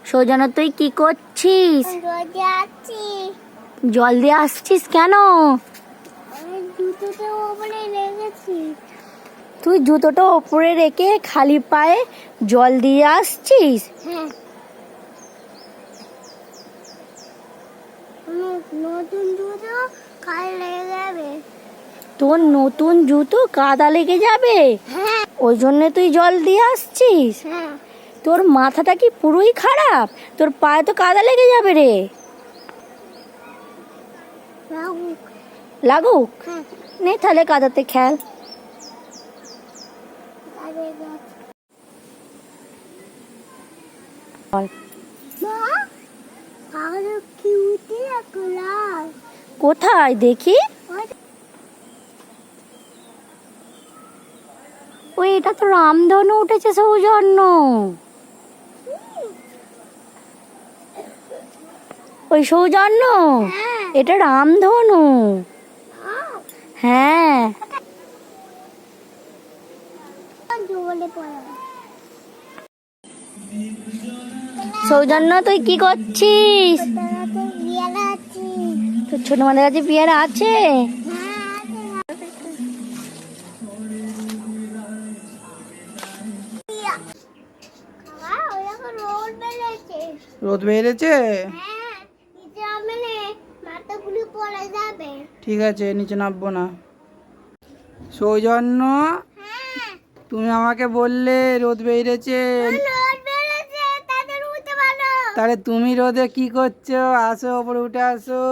সৌজন্য তুই কি করছিস? জল দিয়ে আসছিস কেন? তুই জুতোটা ওপরে রেখে খালি পায়ে জল দিয়ে আসছিস? তোর নতুন জুতো কাদা লেগে যাবে, ওই জন্য তুই জল দিয়ে আসছিস? তোর মাথাটা কি পুরোই খারাপ? তোর পায়ে তো কাদা লেগে যাবে রে। লাগুক, নে তাহলে কাদাতে খেল। কোথায় দেখি? ওই এটা তো রামধনু উঠেছে সৌজন্য। ওই সৌজন্য, এটা রামধনু। হ্যাঁ, সৌজন্য তুই কি করছিস? তোর ছোট মাদের কাছে পেয়ারা আছে? রোদ বেড়েছে? ঠিক আছে, নিচে নামবো না। সৌজন্য, তুমি আমাকে বললে রোদ বেড়েছে, তাহলে তুমি রোদে কি করছো? আসো, ওপরে উঠে আসো।